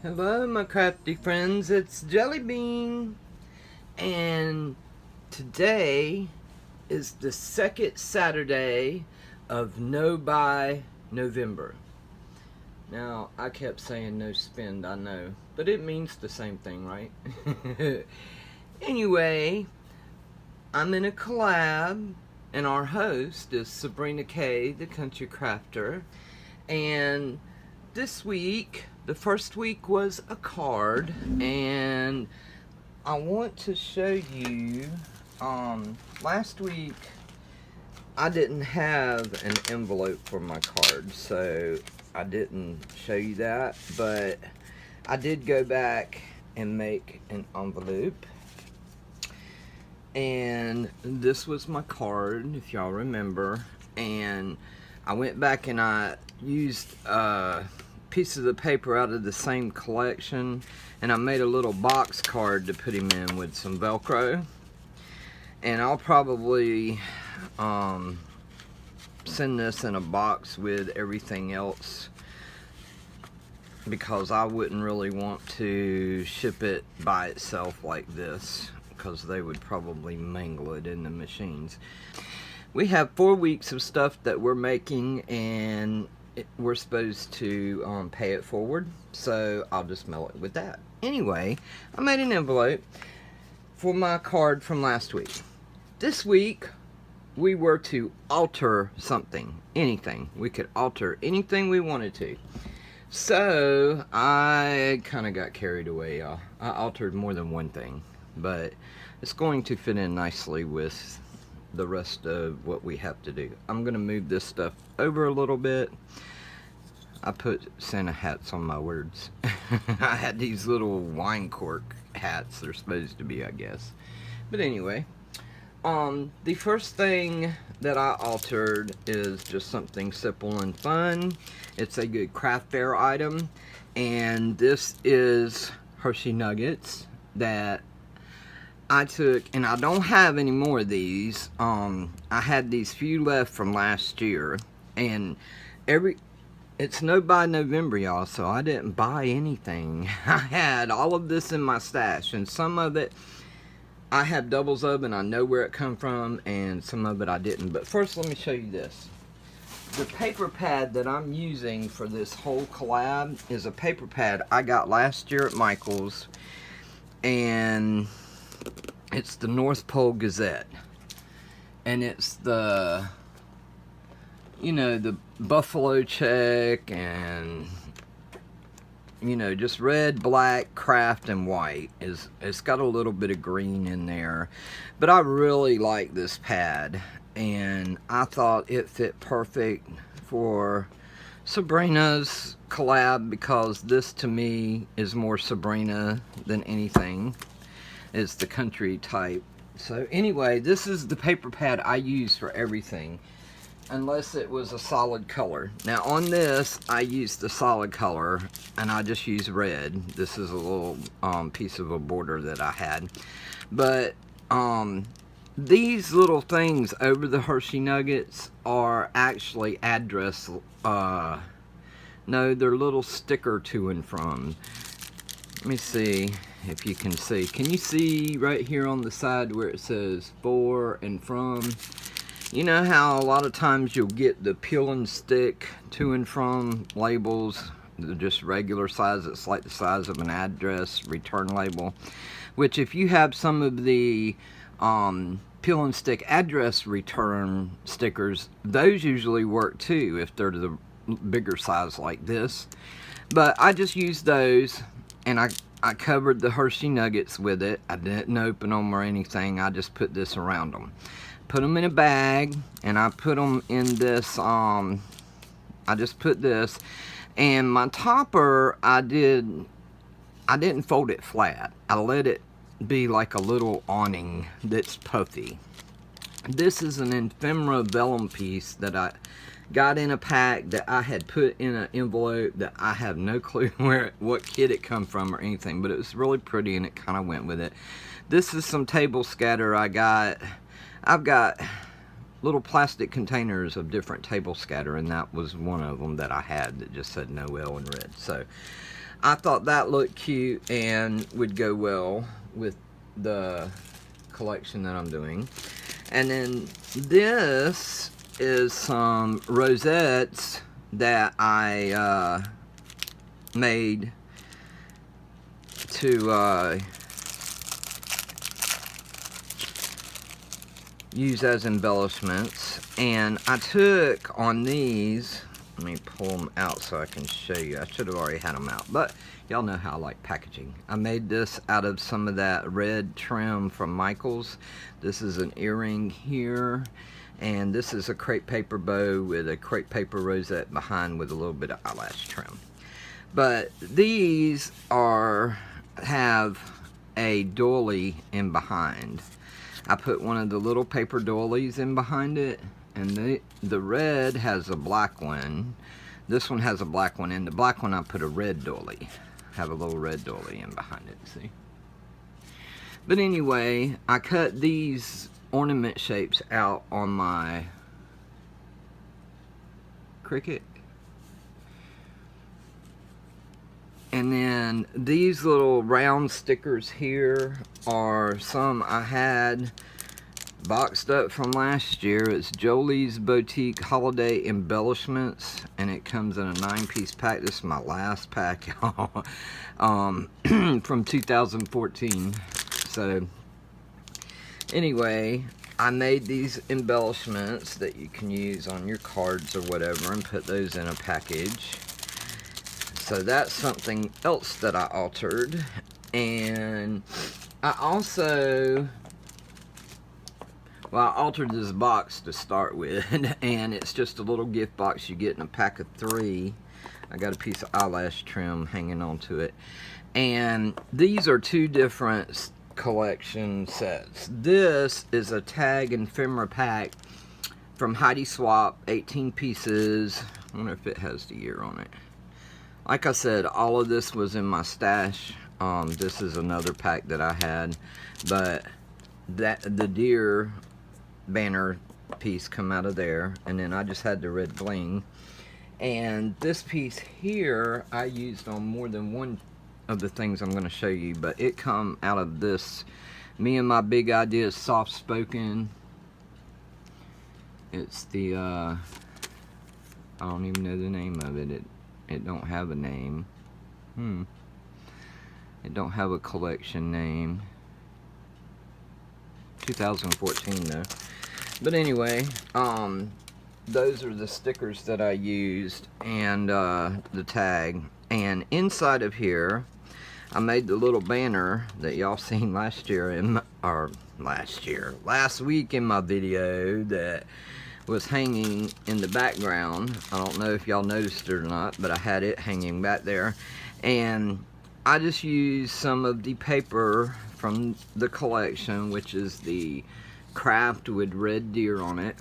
Hello, my crafty friends. It's Jellybean, and today is the second Saturday of No Buy November. Now, I kept saying no spend, I know, but it means the same thing, right? Anyway, I'm in a collab, and our host is Sabrina Kaye, the country crafter, and this week, the first week was a card, and I want to show you, last week I didn't have an envelope for my card, so I didn't show you that, but I did go back and make an envelope, and this was my card, if y'all remember, and I went back and I used pieces of paper out of the same collection, and I made a little box card to put him in with some Velcro, and I'll probably send this in a box with everything else, because I wouldn't really want to ship it by itself like this, because they would probably mangle it in the machines. We have 4 weeks of stuff that we're making, and we're supposed to pay it forward, so I'll just mail it with that. Anyway, I made an envelope for my card from last week. This week, we were to alter something, anything. We could alter anything we wanted to. So, I kind of got carried away, y'all. I altered more than one thing, but it's going to fit in nicely with the rest of what we have to do. I'm gonna move this stuff over a little bit. I put Santa hats on my words. I had these little wine cork hats they're supposed to be, I guess. But anyway, the first thing that I altered is just something simple and fun. It's a good craft fair item, and this is Hershey Nuggets that I took, and I don't have any more of these. I had these few left from last year, and it's no buy November, y'all, so I didn't buy anything. I had all of this in my stash, and some of it I have doubles of, and I know where it come from, and some of it I didn't. But first, let me show you this. The paper pad that I'm using for this whole collab is a paper pad I got last year at Michael's, and it's the North Pole Gazette, and it's the, you know, the buffalo check, and, you know, just red, black, craft, and white. It's got a little bit of green in there, but I really like this pad, and I thought it fit perfect for Sabrina's collab, because this to me is more Sabrina than anything. It's the country type. So anyway, this is the paper pad I use for everything, unless it was a solid color. Now on this, I used the solid color, and I just used red. This is a little piece of a border that I had. But these little things over the Hershey Nuggets are actually address, no, they're little sticker to and from. Let me see if you can see. Can you see right here on the side where it says for and from? You know how a lot of times you'll get the peel and stick to and from labels. They're just regular size. It's like the size of an address return label. Which, if you have some of the peel and stick address return stickers, those usually work too if they're the bigger size like this. But I just used those, and I covered the Hershey Nuggets with it. I didn't open them or anything. I just put this around them. Put them in a bag, and I put them in this, I just put this, and my topper, I didn't fold it flat. I let it be like a little awning that's puffy. This is an ephemera vellum piece that I got in a pack that I had put in an envelope that I have no clue what kit it come from or anything, but it was really pretty, and it kind of went with it. This is some table scatter I got. I've got little plastic containers of different table scatter, and that was one of them that I had that just said Noel in red. So I thought that looked cute and would go well with the collection that I'm doing. And then this is some rosettes that I made to use as embellishments. And I took on these, let me pull them out so I can show you. I should have already had them out, but y'all know how I like packaging. I made this out of some of that red trim from Michaels. This is an earring here, and this is a crepe paper bow with a crepe paper rosette behind with a little bit of eyelash trim. But these have a doily in behind. I put one of the little paper doilies in behind it, and the red has a black one. This one has a black one, and the black one I put a red doily. Have a little red doily in behind it, see? But anyway, I cut these ornament shapes out on my Cricut. And then these little round stickers here are some I had boxed up from last year. It's Jolie's Boutique Holiday Embellishments, and it comes in a 9-piece pack. This is my last pack, y'all, from 2014. So anyway, I made these embellishments that you can use on your cards or whatever and put those in a package. So that's something else that I altered. And I also, well, I altered this box to start with, and it's just a little gift box you get in a pack of 3. I got a piece of eyelash trim hanging onto it. And these are 2 different collection sets. This is a tag and ephemera pack from Heidi Swap, 18 pieces. I wonder if it has the year on it. Like I said, all of this was in my stash. This is another pack that I had, but the deer banner piece come out of there, and then I just had the red bling. And this piece here I used on more than one of the things I'm going to show you, but it come out of this Me and My Big Ideas Soft Spoken. It's the I don't even know the name of it. It don't have a name. It don't have a collection name. 2014 though. But anyway, those are the stickers that I used, and the tag. And inside of here, I made the little banner that y'all seen last week in my video that was hanging in the background. I don't know if y'all noticed it or not, but I had it hanging back there. And I just used some of the paper from the collection, which is the craft with red deer on it.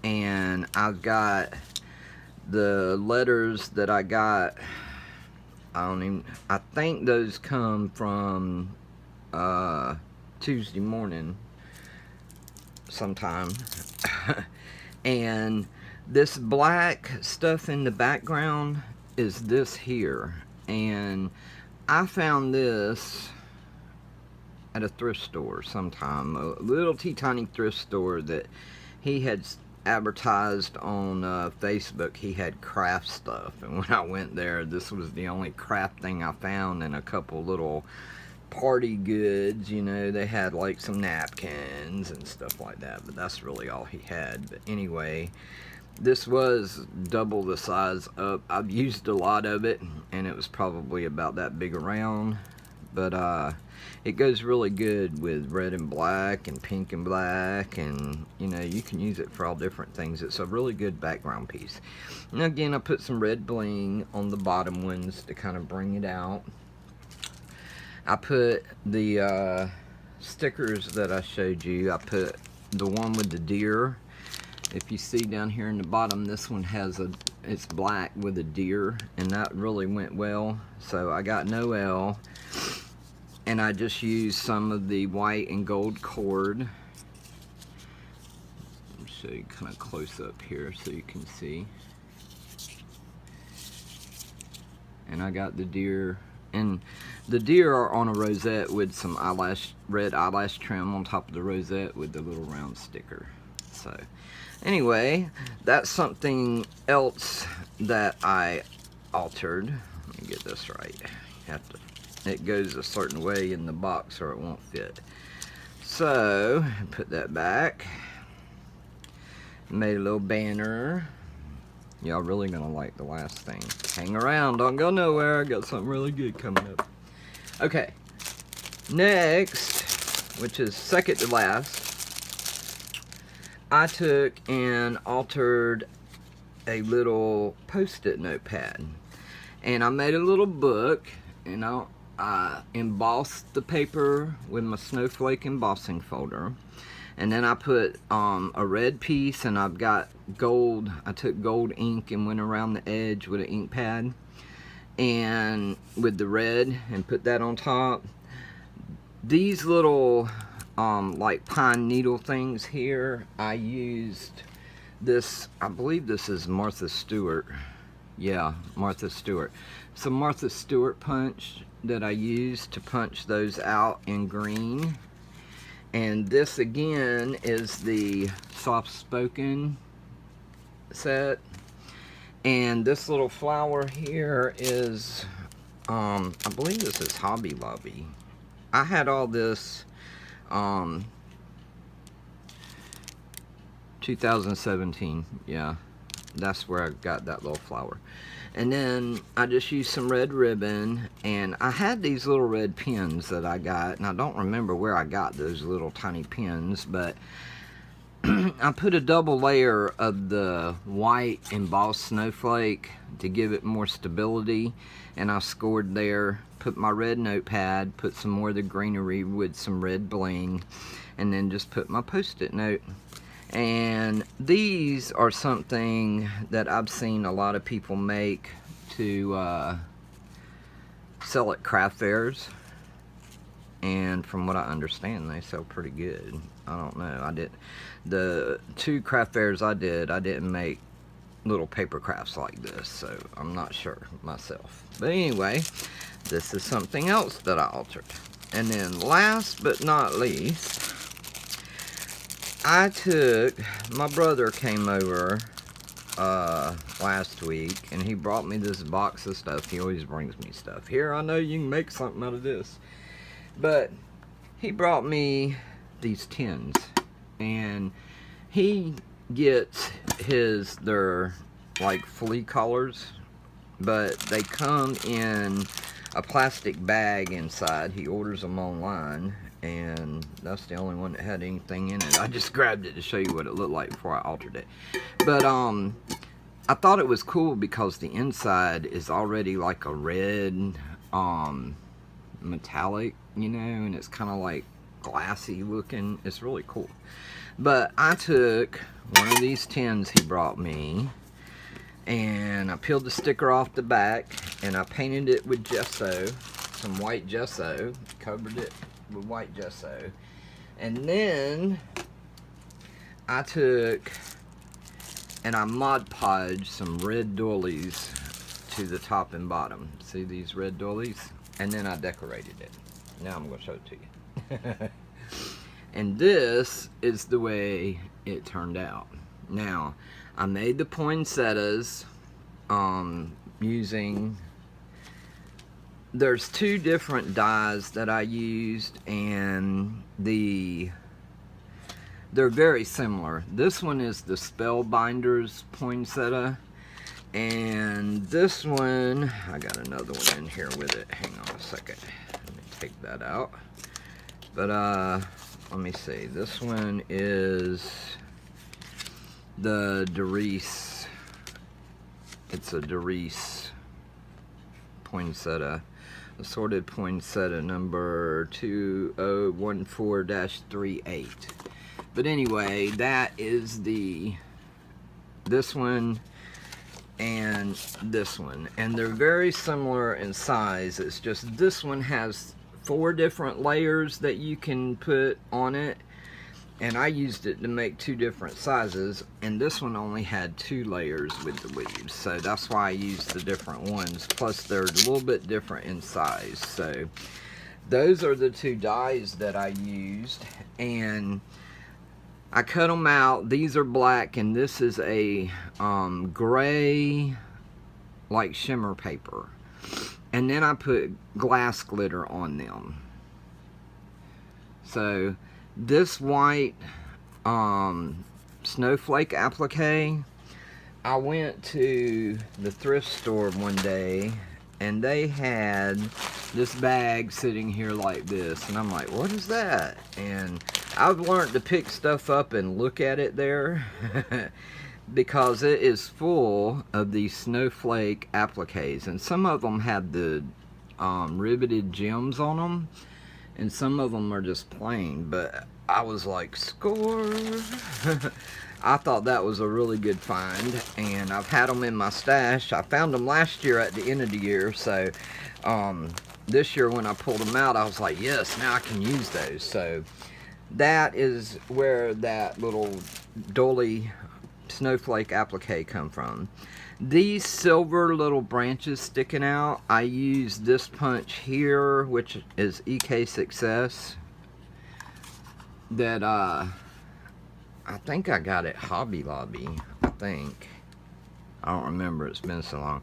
And I've got the letters that I got. I think those come from Tuesday morning sometime. And this black stuff in the background is this here. And I found this at a thrift store sometime. A little teeny thrift store that he had advertised on Facebook. He had craft stuff. And when I went there, this was the only craft thing I found, and a couple little party goods. You know, they had like some napkins and stuff like that, but that's really all he had. But anyway, this was double the size up. I've used a lot of it, and it was probably about that big around, but it goes really good with red and black and pink and black, and you know, you can use it for all different things. It's a really good background piece. And again, I put some red bling on the bottom ones to kind of bring it out. I put the stickers that I showed you. I put the one with the deer. If you see down here in the bottom, this one has it's black with a deer, and that really went well. So I got Noel, and I just used some of the white and gold cord. I'll show you kind of close up here so you can see. And I got the deer And the deer are on a rosette with some red eyelash trim on top of the rosette with the little round sticker. So anyway, that's something else that I altered. Let me get this right. It goes a certain way in the box or it won't fit. So put that back. Made a little banner. Y'all really gonna like the last thing. Hang around, don't go nowhere. I got something really good coming up. Okay, next, which is second to last, I took and altered a little post-it notepad. And I made a little book, and I embossed the paper with my snowflake embossing folder. And then I put a red piece, and I've got gold. I took gold ink and went around the edge with an ink pad and with the red and put that on top. These little like pine needle things here, I used this, I believe this is Martha Stewart. Yeah, Martha Stewart. Some Martha Stewart punch that I used to punch those out in green. And this again is the soft spoken set. And this little flower here is, I believe this is Hobby Lobby. I had all this 2017, yeah. That's where I got that little flower. And then I just used some red ribbon, and I had these little red pins that I got, and I don't remember where I got those little tiny pins, but I put a double layer of the white embossed snowflake to give it more stability, and I scored there, put my red notepad, put some more of the greenery with some red bling, and then just put my post-it note. And these are something that I've seen a lot of people make to sell at craft fairs, and from what I understand, they sell pretty good. I don't know. The 2 craft fairs I didn't make little paper crafts like this, so I'm not sure myself. But anyway, this is something else that I altered. And then last but not least, my brother came over last week, and he brought me this box of stuff. He always brings me stuff. Here, I know you can make something out of this. But he brought me these tins, and he gets they're like flea collars, but they come in a plastic bag inside. He orders them online, and that's the only one that had anything in it. I just grabbed it to show you what it looked like before I altered it. But I thought it was cool because the inside is already like a red metallic, you know, and it's kind of like glassy looking. It's really cool. But I took one of these tins he brought me, and I peeled the sticker off the back, and I painted it with gesso, some white gesso, covered it with white gesso. And then I took and I Mod Podged some red doilies to the top and bottom. See these red doilies? And then I decorated it. Now I'm going to show it to you. And this is the way it turned out. Now, I made the poinsettias using... There's 2 different dies that I used, and they're very similar. This one is the Spellbinders poinsettia, and this one, I got another one in here with it. Hang on a second. Let me take that out. But let me see. This one is the Doris. It's a Doris poinsettia. Assorted poinsettia number 2014-38. But anyway, that is this one and this one. And they're very similar in size. It's just this one has 4 different layers that you can put on it. And I used it to make 2 different sizes, and this one only had 2 layers with the leaves, so that's why I used the different ones. Plus they're a little bit different in size. So those are the 2 dies that I used, and I cut them out. These are black, and this is a gray, like shimmer paper. And then I put glass glitter on them. So this white snowflake applique, I went to the thrift store one day and they had this bag sitting here like this, and I'm like, what is that? And I've learned to pick stuff up and look at it there because it is full of these snowflake appliques, and some of them had the riveted gems on them, and some of them are just plain, but I was like, score. I thought that was a really good find, and I've had them in my stash. I found them last year at the end of the year, so this year when I pulled them out, I was like, yes, now I can use those. So that is where that little dolly snowflake applique come from. These silver little branches sticking out, I used this punch here, which is EK Success, that I think I got at Hobby Lobby, I think. I don't remember, it's been so long.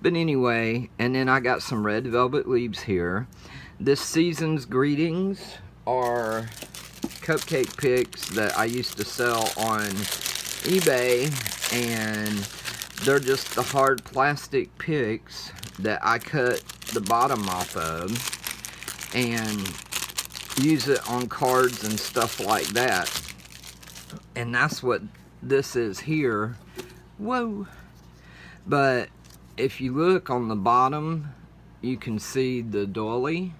But anyway, and then I got some red velvet leaves here. This season's greetings are cupcake picks that I used to sell on eBay, and they're just the hard plastic picks that I cut the bottom off of and use it on cards and stuff like that. And that's what this is here. Whoa. But if you look on the bottom, you can see the dolly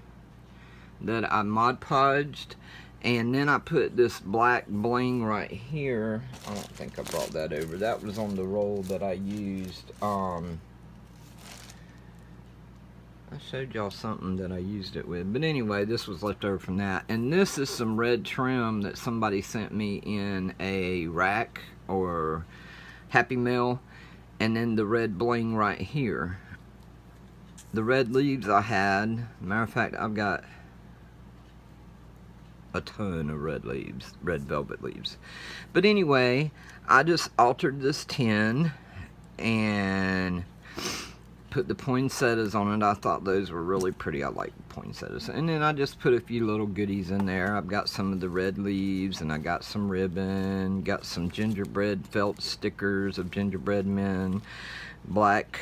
that I Mod Podged. And then I put this black bling right here. I don't think I brought that over. That was on the roll that I used. I showed y'all something that I used it with. But anyway, this was left over from that. And this is some red trim that somebody sent me in a rack or Happy Mail. And then the red bling right here. The red leaves I had. Matter of fact, I've got a ton of red leaves, red velvet leaves. But anyway, I just altered this tin and put the poinsettias on it. I thought those were really pretty. I like poinsettias. And then I just put a few little goodies in there. I've got some of the red leaves, and I got some ribbon, got some gingerbread felt stickers of gingerbread men, black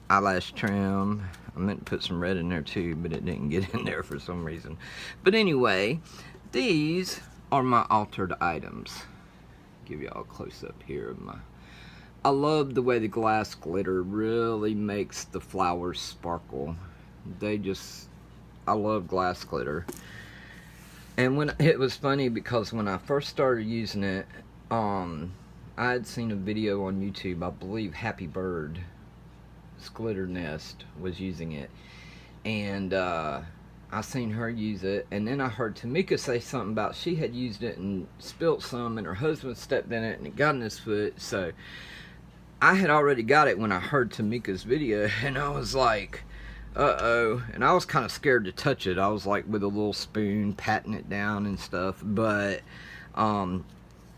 eyelash trim. I meant to put some red in there too, but it didn't get in there for some reason. But anyway, these are my altered items. Give y'all a close up here of my. I love the way the glass glitter really makes the flowers sparkle. I love glass glitter. And when it was funny because when I first started using it, I had seen a video on YouTube. I believe Happy Bird's Glitter Nest was using it, and I seen her use it, and then I heard Tamika say something about she had used it and spilt some, and her husband stepped in it and it got in his foot. So I had already got it when I heard Tamika's video, and I was like, uh-oh. And I was kind of scared to touch it. I was like with a little spoon patting it down and stuff. But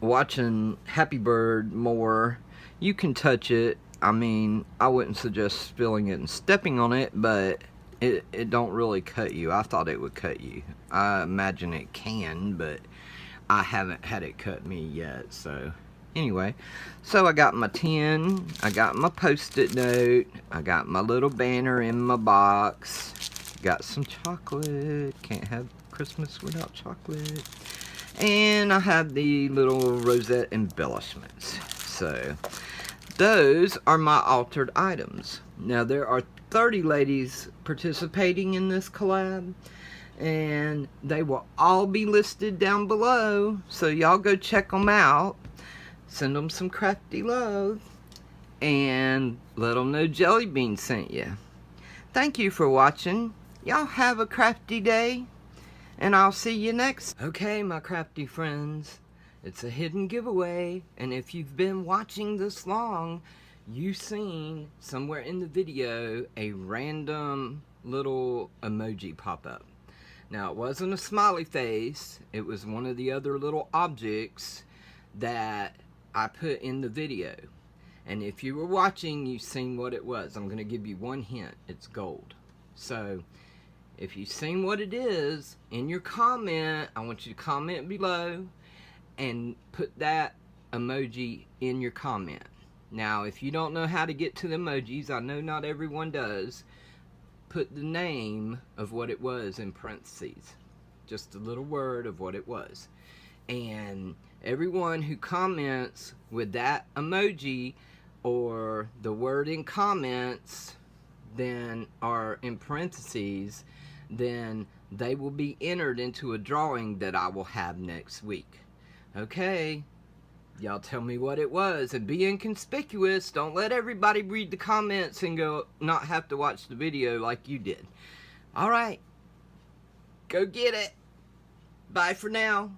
watching Happy Bird more, you can touch it. I mean, I wouldn't suggest spilling it and stepping on it, but it don't really cut you. I thought it would cut you. I imagine it can, but I haven't had it cut me yet. So anyway, so I got my tin, I got my post-it note, I got my little banner in my box, got some chocolate, can't have Christmas without chocolate, and I have the little rosette embellishments. So those are my altered items. Now there are 30 ladies participating in this collab, and they will all be listed down below, so y'all go check them out. Send them some crafty love and let them know Jellybean sent you. Thank you for watching. Y'all have a crafty day, and I'll see you next. Okay, my crafty friends, It's a hidden giveaway, and if you've been watching this long, you've seen somewhere in the video a random little emoji pop up. Now, it wasn't a smiley face, it was one of the other little objects that I put in the video. And if you were watching, you've seen what it was. I'm going to give you one hint. It's gold. So, if you've seen what it is, in your comment, I want you to comment below and put that emoji in your comment. Now, if you don't know how to get to the emojis, I know not everyone does, put the name of what it was in parentheses. Just a little word of what it was. And everyone who comments with that emoji or the word in comments then are in parentheses, then they will be entered into a drawing that I will have next week. Okay, y'all tell me what it was and be inconspicuous. Don't let everybody read the comments and go not have to watch the video like you did. Alright, go get it. Bye for now.